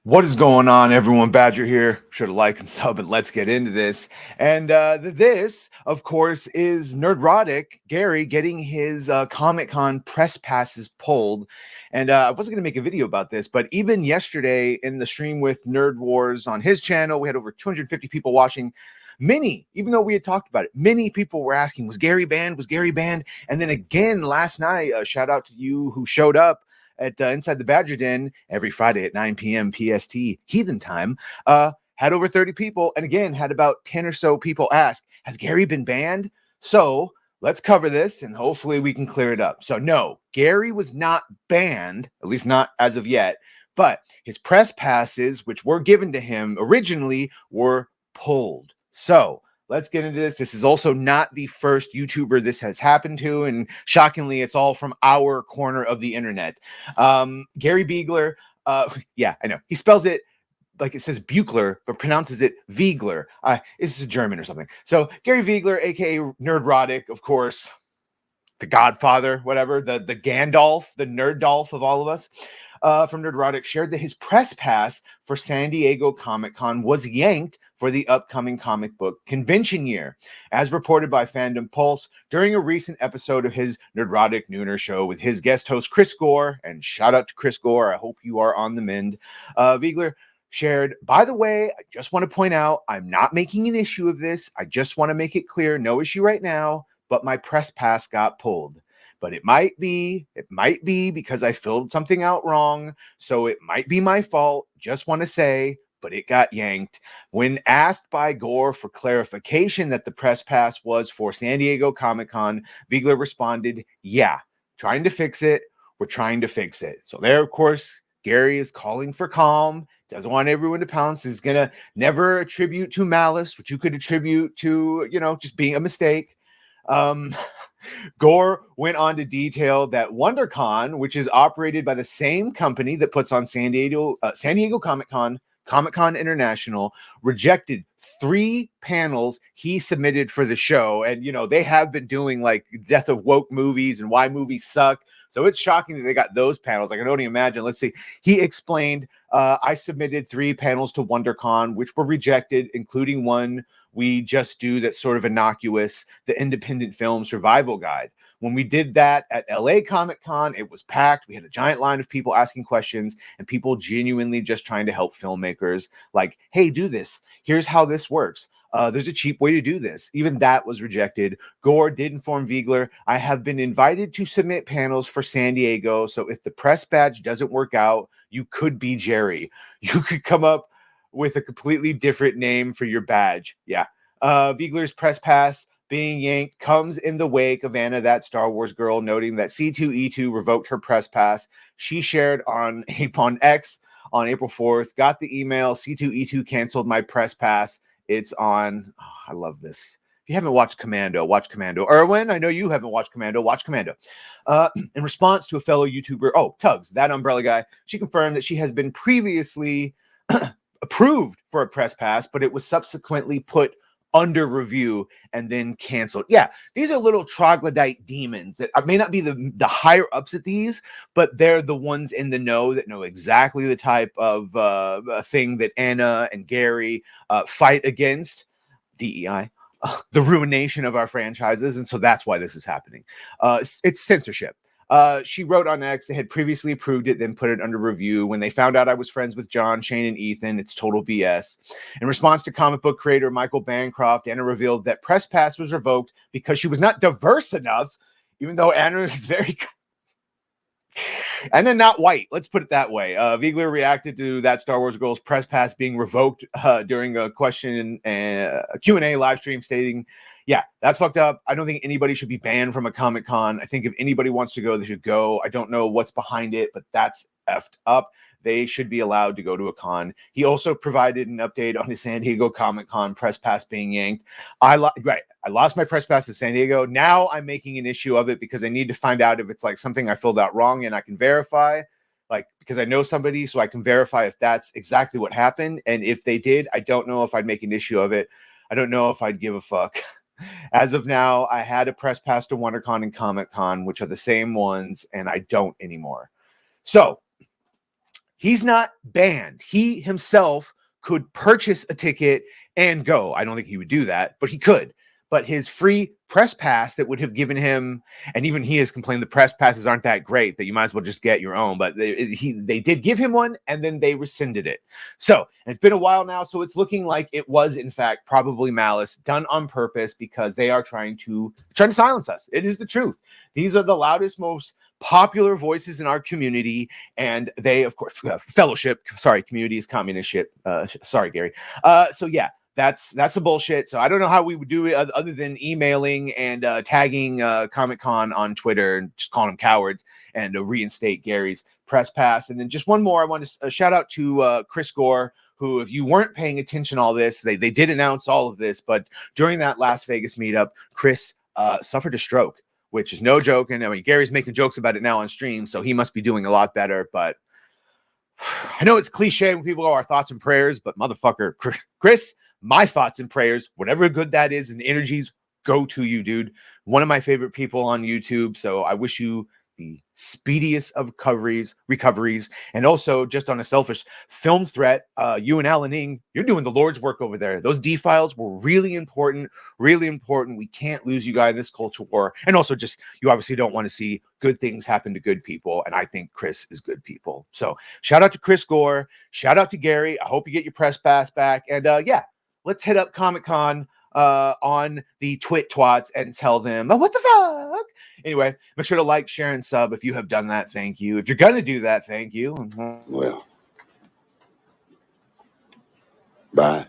What is going on, everyone? Badger here. Sure to like and sub, and let's get into this. And this, of course, is Nerdrotic. Gary getting his Comic-Con press passes pulled. And I wasn't going to make a video about this, but even yesterday in the stream with Nerd Wars on his channel, we had over 250 people watching. Many, even though we had talked about it, many people were asking, was Gary banned? Was Gary banned? And then again last night, shout out to you who showed up at Inside the Badger Den every Friday at 9 p.m. PST Heathen Time. Had over 30 people, and again, had about 10 or so people ask, has Gary been banned? So let's cover this, and hopefully we can clear it up. So no, Gary was not banned, at least not as of yet, but his press passes, which were given to him originally, were pulled. So let's get into this. This is also not the first YouTuber this has happened to, and shockingly, it's all from our corner of the internet. Gary Beegler, yeah, I know. He spells it like it says Buchler, but pronounces it Viegler. This is German or something. So Gary Viegler, aka Nerdrotic, of course, the Godfather, whatever, the Gandalf, the Nerddolf of all of us. From Nerdrotic shared that his press pass for San Diego Comic-Con was yanked for the upcoming comic book convention year, as reported by Fandom Pulse during a recent episode of his Nerdrotic Nooner show with his guest host Chris Gore. And shout out to Chris Gore. I hope you are on the mend. Viegler shared, by the way, I just want to point out, I'm not making an issue of this. I just want to make it clear, no issue right now, but my press pass got pulled. But it might be because I filled something out wrong. So it might be my fault. Just want to say, but it got yanked. When asked by Gore for clarification that the press pass was for San Diego Comic-Con, Viegler responded, yeah, trying to fix it. We're trying to fix it. So there, of course, Gary is calling for calm. Doesn't want everyone to pounce. He's going to never attribute to malice, which you could attribute to, just being a mistake. Gore went on to detail that WonderCon, which is operated by the same company that puts on San Diego Comic-Con, Comic-Con International, rejected 3 panels he submitted for the show. And, they have been doing like death of woke movies and why movies suck. So it's shocking that they got those panels. I can only imagine. Let's see. He explained, I submitted 3 panels to WonderCon, which were rejected, including one we just do that's sort of innocuous, the Independent Film Survival Guide. When we did that at LA Comic-Con, it was packed. We had a giant line of people asking questions and people genuinely just trying to help filmmakers. Like, hey, do this. Here's how this works. There's a cheap way to do this. Even that was rejected. Gore did inform Viegler, I have been invited to submit panels for San Diego. So if the press badge doesn't work out, you could be Jerry. You could come up with a completely different name for your badge. Yeah. Viegler's press pass being yanked comes in the wake of Anna, that Star Wars girl, noting that C2E2 revoked her press pass. She shared on X on April 4th, got the email, C2E2 canceled my press pass. It's on, I love this. If you haven't watched Commando, watch Commando. Erwin, I know you haven't watched Commando, watch Commando. In response to a fellow YouTuber, Tugs, that umbrella guy, she confirmed that she has been previously approved for a press pass, but it was subsequently put under review and then canceled. Yeah, these are little troglodyte demons that may not be the higher ups at these, but they're the ones in the know that know exactly the type of thing that Anna and Gary fight against. DEI. The ruination of our franchises, and so that's why this is happening. It's censorship. She wrote on X, they had previously approved it, then put it under review. When they found out I was friends with John, Shane, and Ethan, it's total BS. In response to comic book creator Michael Bancroft, Anna revealed that press pass was revoked because she was not diverse enough, even though Anna is very... And then not white. Let's put it that way. Viegler reacted to that Star Wars girl's press pass being revoked during a question and a Q&A live stream, stating, yeah, that's fucked up. I don't think anybody should be banned from a Comic-Con. I think if anybody wants to go, they should go. I don't know what's behind it, but that's effed up. They should be allowed to go to a con. He also provided an update on his San Diego Comic-Con press pass being yanked. I lost my press pass to San Diego. Now I'm making an issue of it because I need to find out if it's like something I filled out wrong and I can verify, like, because I know somebody, so I can verify if that's exactly what happened. And if they did, I don't know if I'd make an issue of it. I don't know if I'd give a fuck. As of now, I had a press pass to WonderCon and Comic-Con, which are the same ones, and I don't anymore. So He's not banned. He himself could purchase a ticket and go. I don't think he would do that, but he could. But his free press pass that would have given him, and even he has complained the press passes aren't that great, that you might as well just get your own. But they did give him one, and then they rescinded it. So it's been a while now, so it's looking like it was in fact probably malice done on purpose, because they are trying to silence us. It is the truth. These are the loudest, most popular voices in our community, and they, of course, community is communist shit. Sorry, Gary. So yeah. That's a bullshit. So I don't know how we would do it other than emailing and tagging Comic-Con on Twitter and just calling them cowards and reinstate Gary's press pass. And then just one more, I want to shout out to Chris Gore, who, if you weren't paying attention to all this, they did announce all of this, but during that Las Vegas meetup, Chris suffered a stroke, which is no joke. And I mean, Gary's making jokes about it now on stream, so he must be doing a lot better. But I know it's cliche when people go, our thoughts and prayers, but motherfucker, Chris, my thoughts and prayers, whatever good that is and energies, go to you, dude. One of my favorite people on YouTube. So I wish you the speediest of recoveries. And also, just on a selfish film threat, you and Alan Ing, you're doing the Lord's work over there. Those D-files were really important, really important. We can't lose you guys in this culture war. And also, just, you obviously don't want to see good things happen to good people. And I think Chris is good people. So shout out to Chris Gore. Shout out to Gary. I hope you get your press pass back. And yeah, let's hit up Comic-Con on the Twit Twats and tell them, oh, what the fuck? Anyway, make sure to like, share, and sub if you have done that. Thank you. If you're going to do that, thank you. Well, bye.